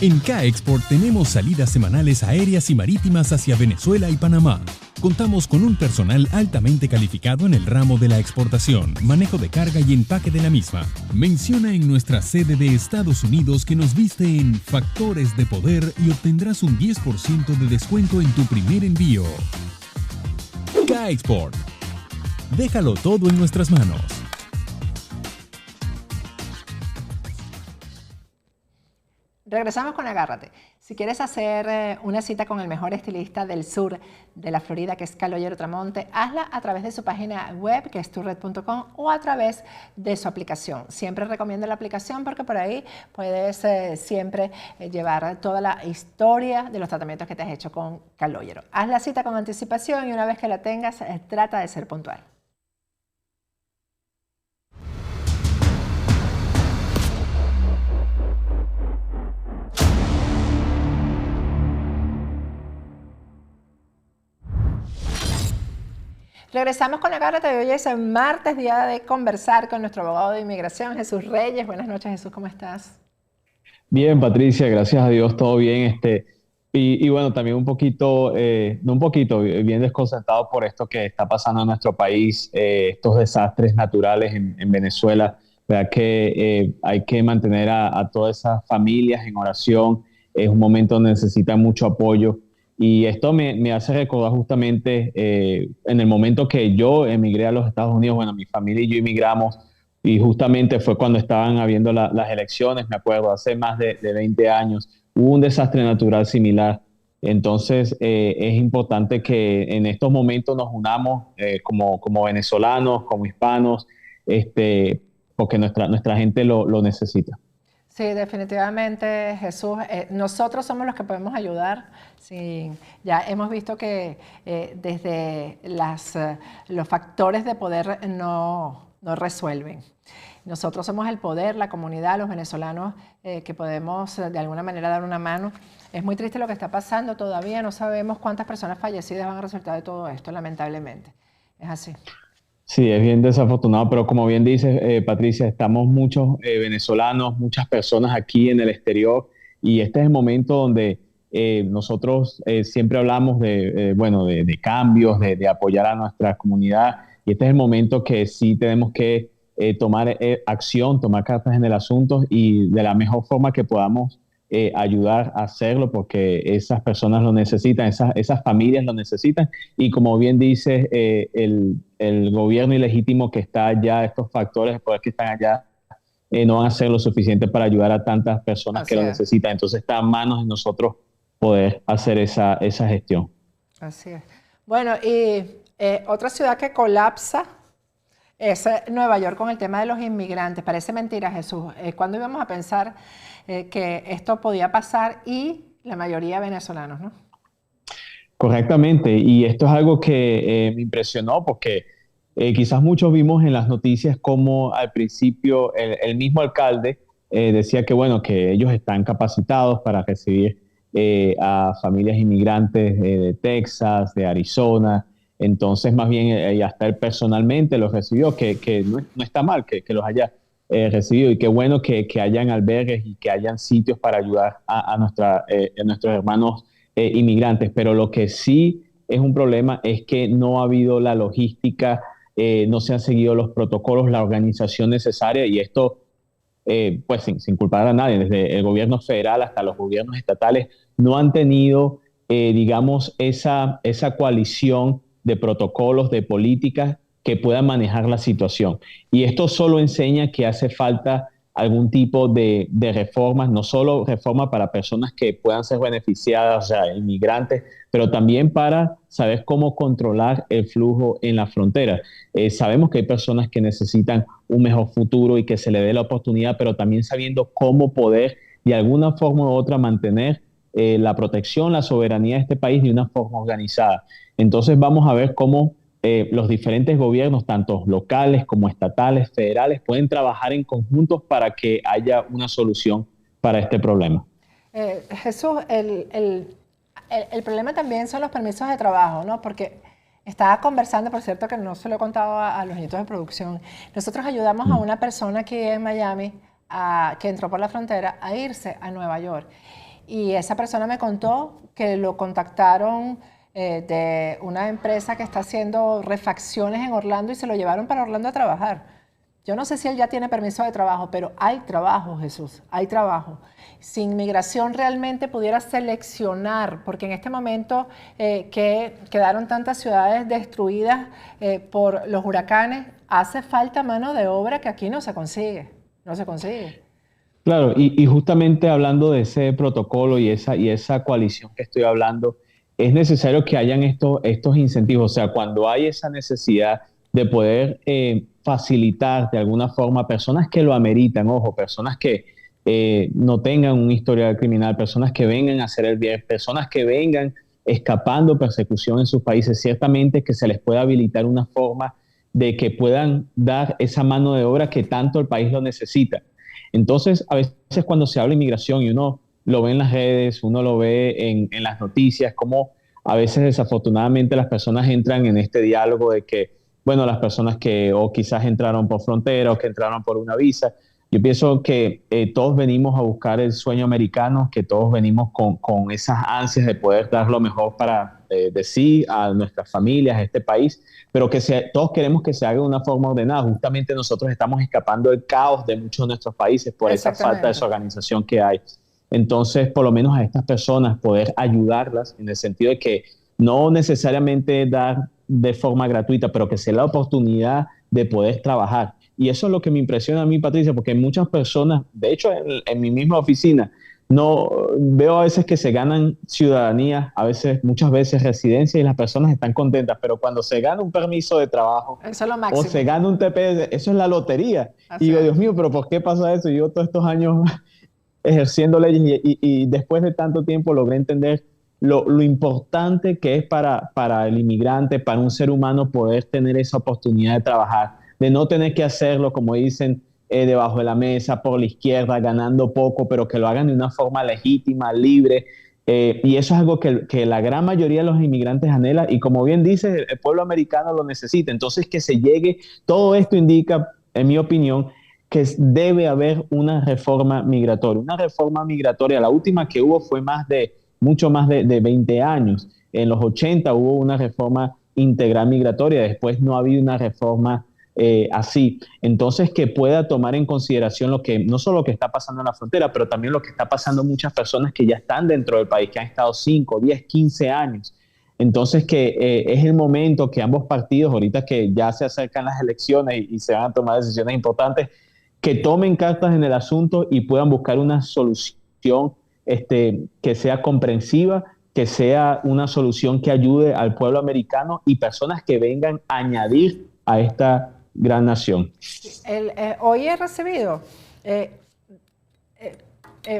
En K-Export tenemos salidas semanales aéreas y marítimas hacia Venezuela y Panamá. Contamos con un personal altamente calificado en el ramo de la exportación, manejo de carga y empaque de la misma. Menciona en nuestra sede de Estados Unidos que nos viste en Factores de Poder y obtendrás un 10% de descuento en tu primer envío. K-Export. Déjalo todo en nuestras manos. Regresamos con Agárrate. Si quieres hacer una cita con el mejor estilista del sur de la Florida, que es Caloyero Tramonte, hazla a través de su página web, que es turred.com, o a través de su aplicación. Siempre recomiendo la aplicación porque por ahí puedes siempre llevar toda la historia de los tratamientos que te has hecho con Caloyero. Haz la cita con anticipación y una vez que la tengas, trata de ser puntual. Regresamos con Agárrate de hoy, es el martes, día de conversar con nuestro abogado de inmigración, Jesús Reyes. Buenas noches, Jesús, ¿cómo estás? Bien, Patricia, gracias a Dios, todo bien. Y bueno, también un poquito, no un poquito, bien desconcertado por esto que está pasando en nuestro país, estos desastres naturales en Venezuela. ¿Verdad que hay que mantener a todas esas familias en oración? Es un momento donde necesitan mucho apoyo. Y esto me hace recordar justamente en el momento que yo emigré a los Estados Unidos, bueno, mi familia y yo emigramos, y justamente fue cuando estaban habiendo las elecciones, me acuerdo, hace más de 20 años, hubo un desastre natural similar. Entonces, es importante que en estos momentos nos unamos como venezolanos, como hispanos, porque nuestra gente lo necesita. Sí, definitivamente, Jesús. Nosotros somos los que podemos ayudar. Sí, ya hemos visto que desde los factores de poder no resuelven. Nosotros somos el poder, la comunidad, los venezolanos que podemos de alguna manera dar una mano. Es muy triste lo que está pasando. Todavía no sabemos cuántas personas fallecidas van a resultar de todo esto, lamentablemente. Es así. Sí, es bien desafortunado, pero como bien dices, Patricia, estamos muchos venezolanos, muchas personas aquí en el exterior, y este es el momento donde nosotros siempre hablamos de cambios, de apoyar a nuestra comunidad, y este es el momento que sí tenemos que tomar acción, tomar cartas en el asunto, y de la mejor forma que podamos ayudar a hacerlo, porque esas personas lo necesitan, esas familias lo necesitan, y como bien dice el gobierno ilegítimo que está allá, estos factores de poder que están allá, no van a hacer lo suficiente para ayudar a tantas personas que lo necesitan. Entonces está en manos de nosotros poder hacer esa gestión. Así es. Bueno, y otra ciudad que colapsa es Nueva York con el tema de los inmigrantes. Parece mentira, Jesús. ¿Cuándo íbamos a pensar que esto podía pasar? Y la mayoría venezolanos, ¿no? Correctamente, y esto es algo que me impresionó porque quizás muchos vimos en las noticias como al principio el mismo alcalde decía que bueno, que ellos están capacitados para recibir a familias inmigrantes de Texas, de Arizona. Entonces más bien hasta él personalmente los recibió, que no está mal que los haya recibido, y qué bueno que hayan albergues y que hayan sitios para ayudar a nuestros hermanos inmigrantes, pero lo que sí es un problema es que no ha habido la logística, no se han seguido los protocolos, la organización necesaria, y esto, pues sin culpar a nadie, desde el gobierno federal hasta los gobiernos estatales, no han tenido, digamos, esa coalición de protocolos, de políticas que puedan manejar la situación. Y esto solo enseña que hace falta algún tipo de reformas, no solo reforma para personas que puedan ser beneficiadas, o sea, inmigrantes, pero también para saber cómo controlar el flujo en la frontera. Sabemos que hay personas que necesitan un mejor futuro y que se le dé la oportunidad, pero también sabiendo cómo poder de alguna forma u otra mantener la protección, la soberanía de este país de una forma organizada. Entonces vamos a ver cómo los diferentes gobiernos, tanto locales como estatales, federales, pueden trabajar en conjuntos para que haya una solución para este problema. Jesús, el problema también son los permisos de trabajo, ¿no? Porque estaba conversando, por cierto, que no se lo he contado a los nietos de producción. Nosotros ayudamos a una persona aquí en Miami que entró por la frontera a irse a Nueva York. y esa persona me contó que lo contactaron de una empresa que está haciendo refacciones en Orlando y se lo llevaron para Orlando a trabajar. Yo no sé si él ya tiene permiso de trabajo, pero hay trabajo, Jesús, hay trabajo. Si inmigración realmente pudiera seleccionar, porque en este momento que quedaron tantas ciudades destruidas por los huracanes, hace falta mano de obra que aquí no se consigue, no se consigue. Claro, y justamente hablando de ese protocolo y esa coalición que estoy hablando, es necesario que hayan estos incentivos. O sea, cuando hay esa necesidad de poder facilitar de alguna forma personas que lo ameritan, ojo, personas que no tengan un historial criminal, personas que vengan a hacer el bien, personas que vengan escapando persecución en sus países, ciertamente que se les pueda habilitar una forma de que puedan dar esa mano de obra que tanto el país lo necesita. Entonces, a veces cuando se habla de inmigración y uno lo ve en las redes, uno lo ve en las noticias, como a veces desafortunadamente las personas entran en este diálogo de que, bueno, las personas que o quizás entraron por frontera o que entraron por una visa. Yo pienso que todos venimos a buscar el sueño americano, que todos venimos con esas ansias de poder dar lo mejor para de sí a nuestras familias, a este país, pero que todos queremos que se haga de una forma ordenada. Justamente nosotros estamos escapando del caos de muchos de nuestros países por esa falta de desorganización que hay. Entonces, por lo menos a estas personas poder ayudarlas en el sentido de que no necesariamente dar de forma gratuita, pero que sea la oportunidad de poder trabajar. Y eso es lo que me impresiona a mí, Patricia, porque muchas personas, de hecho en mi misma oficina, no veo a veces que se ganan ciudadanía, muchas veces residencia y las personas están contentas, pero cuando se gana un permiso de trabajo eso es lo máximo, o se gana un TPS, eso es la lotería. Así y digo, es. Dios mío, pero ¿por qué pasa eso? Yo todos estos años ejerciendo leyes y después de tanto tiempo logré entender lo importante que es para el inmigrante, para un ser humano poder tener esa oportunidad de trabajar, de no tener que hacerlo, como dicen, debajo de la mesa, por la izquierda, ganando poco, pero que lo hagan de una forma legítima, libre. Y eso es algo que la gran mayoría de los inmigrantes anhela y como bien dice, el pueblo americano lo necesita. Entonces que se llegue, todo esto indica, en mi opinión, que debe haber una reforma migratoria. Una reforma migratoria, la última que hubo fue mucho más de 20 años. En los 80 hubo una reforma integral migratoria, después no ha habido una reforma así. Entonces, que pueda tomar en consideración no solo lo que está pasando en la frontera, pero también lo que está pasando muchas personas que ya están dentro del país, que han estado 5, 10, 15 años. Entonces, que es el momento que ambos partidos, ahorita que ya se acercan las elecciones y se van a tomar decisiones importantes, que tomen cartas en el asunto y puedan buscar una solución que sea comprensiva, que sea una solución que ayude al pueblo americano y personas que vengan a añadir a esta gran nación. Hoy he recibido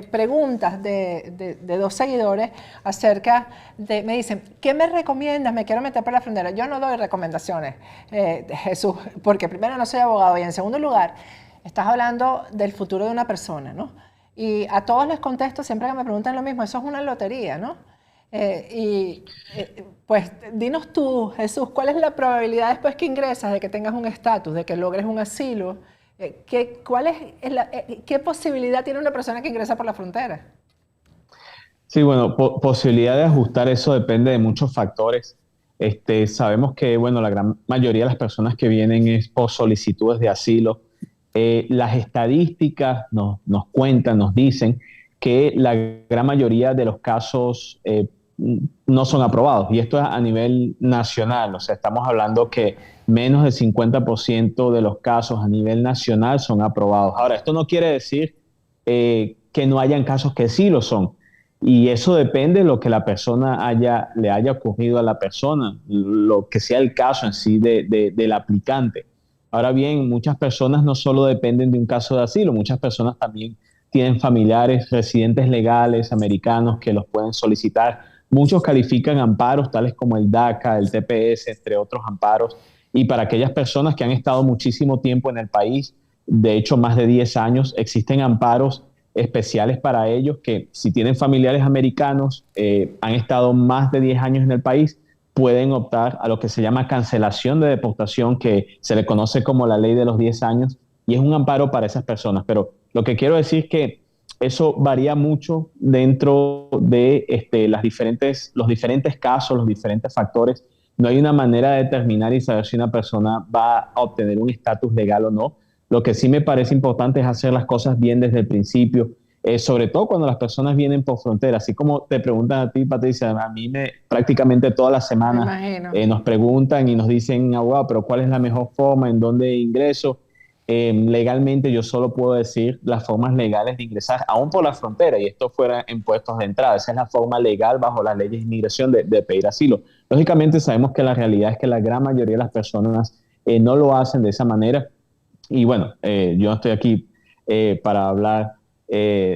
preguntas de dos seguidores acerca de, me dicen, ¿qué me recomiendas? Me quiero meter por la frontera. Yo no doy recomendaciones, Jesús, porque primero no soy abogado y en segundo lugar, estás hablando del futuro de una persona, ¿no? Y a todos les contesto siempre que me preguntan lo mismo, eso es una lotería, ¿no? Pues dinos tú, Jesús, ¿cuál es la probabilidad después que ingresas de que tengas un estatus, de que logres un asilo? ¿Qué posibilidad tiene una persona que ingresa por la frontera? Sí, bueno, posibilidad de ajustar eso depende de muchos factores. Sabemos que, bueno, la gran mayoría de las personas que vienen es por solicitudes de asilo. Las estadísticas nos cuentan, nos dicen que la gran mayoría de los casos no son aprobados. Y esto es a nivel nacional. O sea, estamos hablando que menos del 50% de los casos a nivel nacional son aprobados. Ahora, esto no quiere decir que no hayan casos que sí lo son. Y eso depende de lo que la persona le haya ocurrido a la persona, lo que sea el caso en sí del aplicante. Ahora bien, muchas personas no solo dependen de un caso de asilo, muchas personas también tienen familiares, residentes legales americanos que los pueden solicitar. Muchos califican amparos tales como el DACA, el TPS, entre otros amparos. Y para aquellas personas que han estado muchísimo tiempo en el país, de hecho más de 10 años, existen amparos especiales para ellos que si tienen familiares americanos, han estado más de 10 años en el país, pueden optar a lo que se llama cancelación de deportación, que se le conoce como la ley de los 10 años, y es un amparo para esas personas. Pero lo que quiero decir es que eso varía mucho dentro de los diferentes casos, los diferentes factores. No hay una manera de determinar y saber si una persona va a obtener un estatus legal o no. Lo que sí me parece importante es hacer las cosas bien desde el principio, sobre todo cuando las personas vienen por frontera. Así como te preguntan a ti, Patricia, a mí prácticamente todas las Me semanas imagino. nos preguntan y nos dicen, abogado, pero ¿cuál es la mejor forma? ¿En dónde ingreso? Legalmente yo solo puedo decir las formas legales de ingresar, aún por la frontera, y esto fuera en puestos de entrada. Esa es la forma legal bajo las leyes de inmigración de pedir asilo. Lógicamente sabemos que la realidad es que la gran mayoría de las personas no lo hacen de esa manera. Y bueno, yo no estoy aquí para hablar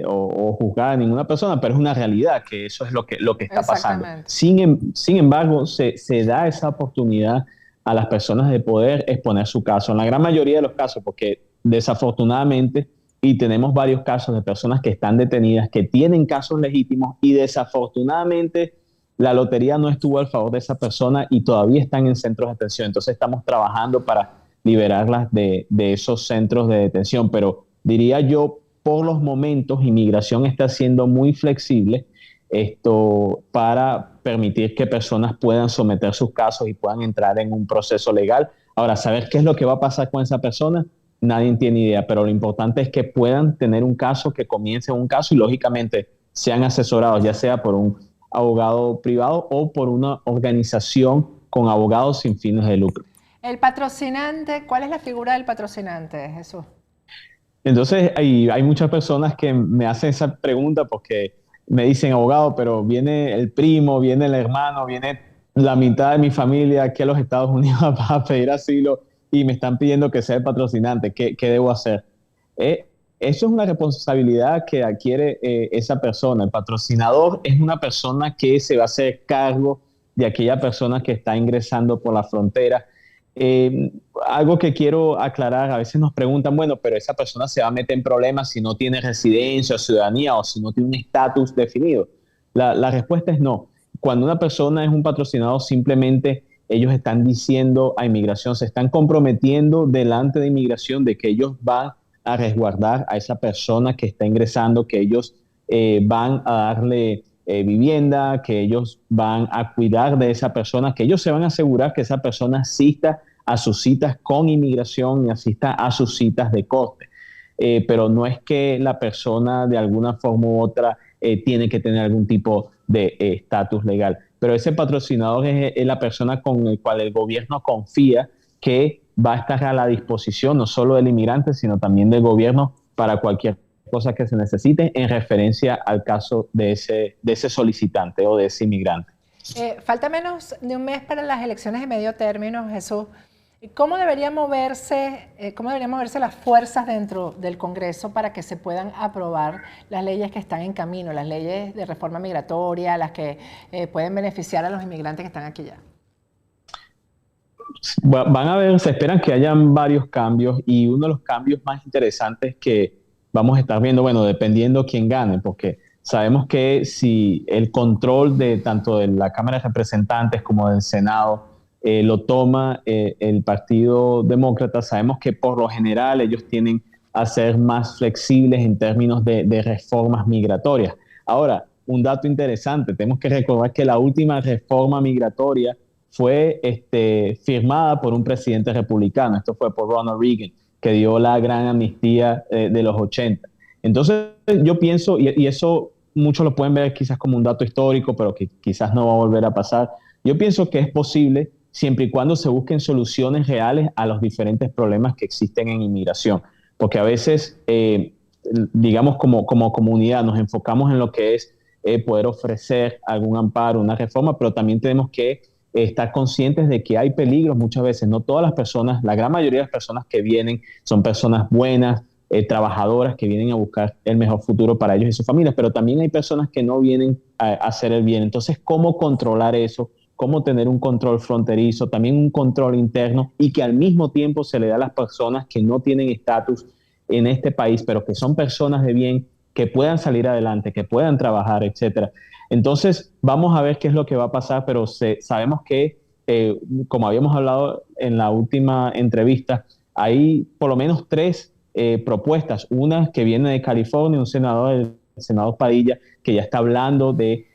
o juzgar a ninguna persona, pero es una realidad que eso es lo que está pasando. Sin embargo, se da esa oportunidad a las personas de poder exponer su caso. En la gran mayoría de los casos, porque desafortunadamente, y tenemos varios casos de personas que están detenidas, que tienen casos legítimos y desafortunadamente la lotería no estuvo al favor de esa persona y todavía están en centros de detención. Entonces estamos trabajando para liberarlas de esos centros de detención. Pero diría yo, por los momentos, Inmigración está siendo muy flexible para permitir que personas puedan someter sus casos y puedan entrar en un proceso legal. Ahora, saber qué es lo que va a pasar con esa persona, nadie tiene idea, pero lo importante es que puedan tener un caso, que comiencen un caso y lógicamente sean asesorados, ya sea por un abogado privado o por una organización con abogados sin fines de lucro. El patrocinante, ¿cuál es la figura del patrocinante, Jesús? Entonces, hay muchas personas que me hacen esa pregunta porque me dicen, abogado, pero viene el primo, viene el hermano, viene la mitad de mi familia aquí a los Estados Unidos para pedir asilo y me están pidiendo que sea el patrocinante. ¿Qué debo hacer? Eso es una responsabilidad que adquiere esa persona. El patrocinador es una persona que se va a hacer cargo de aquella persona que está ingresando por la frontera. Algo que quiero aclarar, a veces nos preguntan, bueno, pero esa persona se va a meter en problemas si no tiene residencia o ciudadanía o si no tiene un estatus definido. La respuesta es no. Cuando una persona es un patrocinador, simplemente ellos están diciendo a Inmigración, se están comprometiendo delante de Inmigración de que ellos van a resguardar a esa persona que está ingresando, que ellos van a darle vivienda, que ellos van a cuidar de esa persona, que ellos se van a asegurar que esa persona asista a sus citas con Inmigración y asista a sus citas de corte. Pero no es que la persona de alguna forma u otra tiene que tener algún tipo de estatus legal. Pero ese patrocinador es la persona con el cual el gobierno confía que va a estar a la disposición no solo del inmigrante, sino también del gobierno para cualquier cosa que se necesite en referencia al caso de ese solicitante o de ese inmigrante. Falta menos de un mes para las elecciones de medio término, Jesús. ¿Cómo deberían moverse las fuerzas dentro del Congreso para que se puedan aprobar las leyes que están en camino, las leyes de reforma migratoria, las que pueden beneficiar a los inmigrantes que están aquí ya? Van a ver, se esperan que hayan varios cambios y uno de los cambios más interesantes que vamos a estar viendo, bueno, dependiendo quién gane, porque sabemos que si el control de tanto de la Cámara de Representantes como del Senado lo toma el Partido Demócrata, sabemos que por lo general ellos tienden a ser más flexibles en términos de reformas migratorias. Ahora, un dato interesante, tenemos que recordar que la última reforma migratoria fue firmada por un presidente republicano. Esto fue por Ronald Reagan, que dio la gran amnistía de los 80. Entonces, yo pienso, y eso muchos lo pueden ver quizás como un dato histórico, pero que quizás no va a volver a pasar. Yo pienso que es posible siempre y cuando se busquen soluciones reales a los diferentes problemas que existen en inmigración. Porque a veces, digamos, como comunidad nos enfocamos en lo que es poder ofrecer algún amparo, una reforma, pero también tenemos que estar conscientes de que hay peligros muchas veces. No todas las personas, la gran mayoría de las personas que vienen son personas buenas, trabajadoras que vienen a buscar el mejor futuro para ellos y sus familias, pero también hay personas que no vienen a hacer el bien. Entonces, ¿cómo controlar eso? ¿Cómo tener un control fronterizo, también un control interno y que al mismo tiempo se le da a las personas que no tienen estatus en este país, pero que son personas de bien, que puedan salir adelante, que puedan trabajar, etcétera? Entonces, vamos a ver qué es lo que va a pasar, pero sabemos que, como habíamos hablado en la última entrevista, hay por lo menos 3 propuestas. Una que viene de California, un senador, el senador Padilla, que ya está hablando de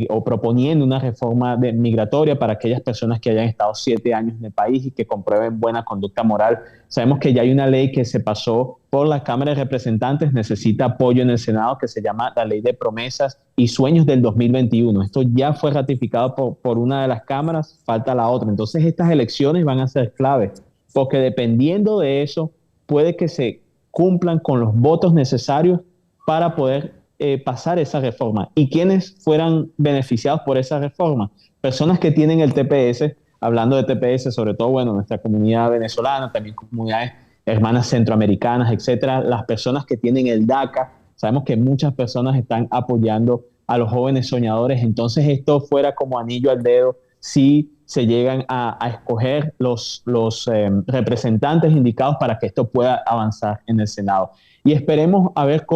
o proponiendo una reforma migratoria para aquellas personas que hayan estado 7 años en el país y que comprueben buena conducta moral. Sabemos que ya hay una ley que se pasó por la Cámara de Representantes, necesita apoyo en el Senado, que se llama la Ley de Promesas y Sueños del 2021. Esto ya fue ratificado por una de las cámaras, falta la otra. Entonces estas elecciones van a ser claves, porque dependiendo de eso, puede que se cumplan con los votos necesarios para poder pasar esa reforma. ¿Y quiénes fueran beneficiados por esa reforma? Personas que tienen el TPS, hablando de TPS, sobre todo, bueno, nuestra comunidad venezolana, también comunidades hermanas centroamericanas, etcétera, las personas que tienen el DACA. Sabemos que muchas personas están apoyando a los jóvenes soñadores, entonces esto fuera como anillo al dedo si se llegan a escoger los representantes indicados para que esto pueda avanzar en el Senado. Y esperemos a ver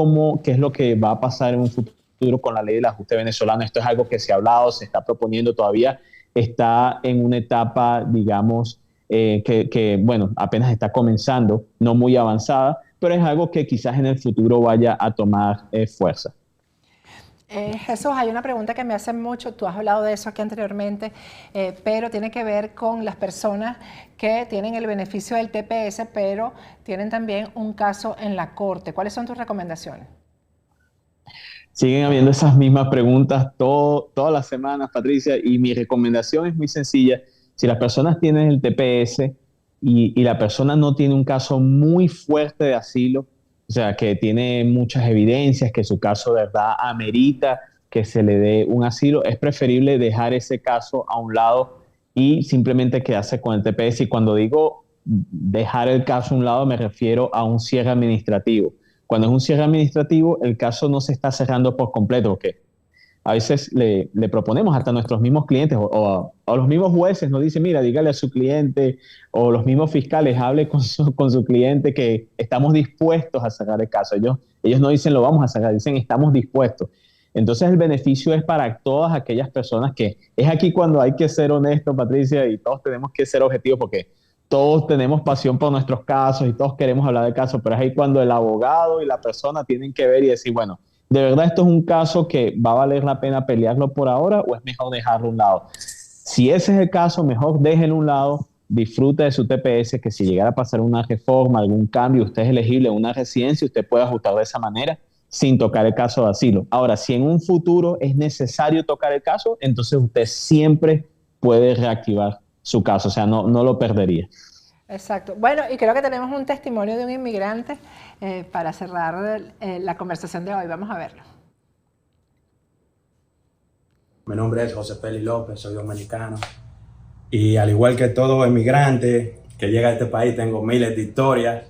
qué es lo que va a pasar en un futuro con la ley del ajuste venezolano. Esto es algo que se ha hablado, se está proponiendo todavía, está en una etapa, digamos, que bueno, apenas está comenzando, no muy avanzada, pero es algo que quizás en el futuro vaya a tomar fuerza. Jesús, hay una pregunta que me hacen mucho, tú has hablado de eso aquí anteriormente, pero tiene que ver con las personas que tienen el beneficio del TPS, pero tienen también un caso en la corte. ¿Cuáles son tus recomendaciones? Siguen habiendo esas mismas preguntas todas las semanas, Patricia, y mi recomendación es muy sencilla. Si las personas tienen el TPS y la persona no tiene un caso muy fuerte de asilo, o sea, que tiene muchas evidencias, que su caso de verdad amerita que se le dé un asilo, es preferible dejar ese caso a un lado y simplemente quedarse con el TPS. Y cuando digo dejar el caso a un lado, me refiero a un cierre administrativo. Cuando es un cierre administrativo, el caso no se está cerrando por completo, porque a veces le proponemos hasta a nuestros mismos clientes o a los mismos jueces, nos dicen, mira, dígale a su cliente, o los mismos fiscales, hable con su cliente que estamos dispuestos a cerrar el caso. Ellos no dicen lo vamos a cerrar, dicen estamos dispuestos. Entonces el beneficio es para todas aquellas personas que es aquí cuando hay que ser honesto, Patricia, y todos tenemos que ser objetivos porque todos tenemos pasión por nuestros casos y todos queremos hablar de casos, pero es ahí cuando el abogado y la persona tienen que ver y decir, bueno, ¿de verdad esto es un caso que va a valer la pena pelearlo por ahora o es mejor dejarlo a un lado? Si ese es el caso, mejor déjenlo a un lado, disfrute de su TPS, que si llegara a pasar una reforma, algún cambio, usted es elegible a una residencia, usted puede ajustar de esa manera sin tocar el caso de asilo. Ahora, si en un futuro es necesario tocar el caso, entonces usted siempre puede reactivar su caso, o sea, no lo perdería. Exacto. Bueno, y creo que tenemos un testimonio de un inmigrante para cerrar la conversación de hoy. Vamos a verlo. Mi nombre es José Peli López, soy dominicano. Y al igual que todo inmigrante que llega a este país, tengo miles de historias,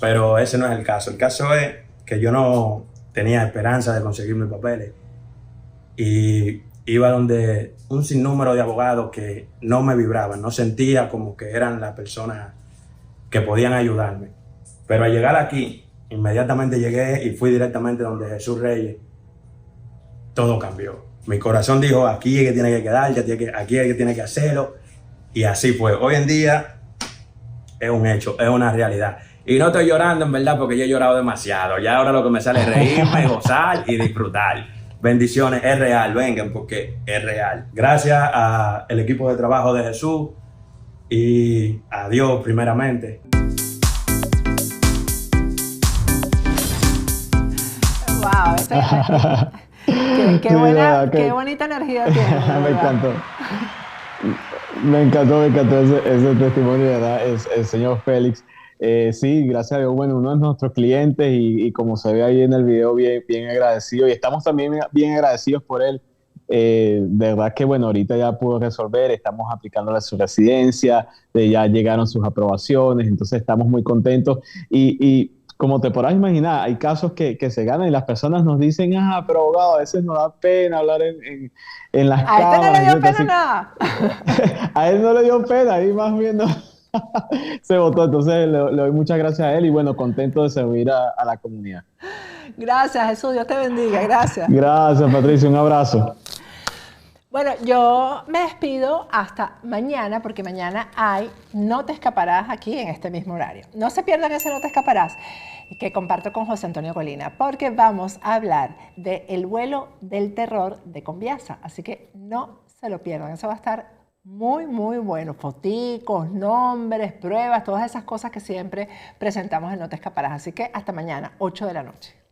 pero ese no es el caso. El caso es que yo no tenía esperanza de conseguir mis papeles. Y iba donde un sinnúmero de abogados que no me vibraban, no sentía como que eran las personas que podían ayudarme. Pero al llegar aquí, inmediatamente llegué y fui directamente donde Jesús Reyes. Todo cambió. Mi corazón dijo, aquí es que tiene que quedar, aquí es que tiene que hacerlo. Y así fue. Hoy en día es un hecho, es una realidad. Y no estoy llorando, en verdad, porque yo he llorado demasiado. Ya ahora lo que me sale es reírme, gozar y disfrutar. Bendiciones, es real, vengan porque es real. Gracias al equipo de trabajo de Jesús y a Dios primeramente. Wow, qué bonita energía tiene. Me encantó. Me encantó ese testimonio, ¿verdad? El señor Félix. Sí, gracias a Dios, bueno, uno de nuestros clientes y como se ve ahí en el video, bien agradecido y estamos también bien agradecidos por él. De verdad que, bueno, ahorita ya pudo resolver, estamos aplicándole a su residencia, ya llegaron sus aprobaciones, entonces estamos muy contentos y como te podrás imaginar, hay casos que se ganan y las personas nos dicen, pero abogado, a veces nos da pena hablar en las cámaras. A este no le dio pena nada. A él no le dio pena, ahí más bien no. Se votó, entonces le doy muchas gracias a él y bueno, contento de servir a la comunidad. Gracias, Jesús, Dios te bendiga, gracias. Gracias, Patricia, un abrazo. Bueno, yo me despido hasta mañana, porque mañana hay No Te Escaparás aquí en este mismo horario. No se pierdan ese No Te Escaparás que comparto con José Antonio Colina, porque vamos a hablar del vuelo del terror de Conviasa. Así que no se lo pierdan, eso va a estar muy, muy bueno. Foticos, nombres, pruebas, todas esas cosas que siempre presentamos en No Te Escaparás. Así que hasta mañana, 8 de la noche.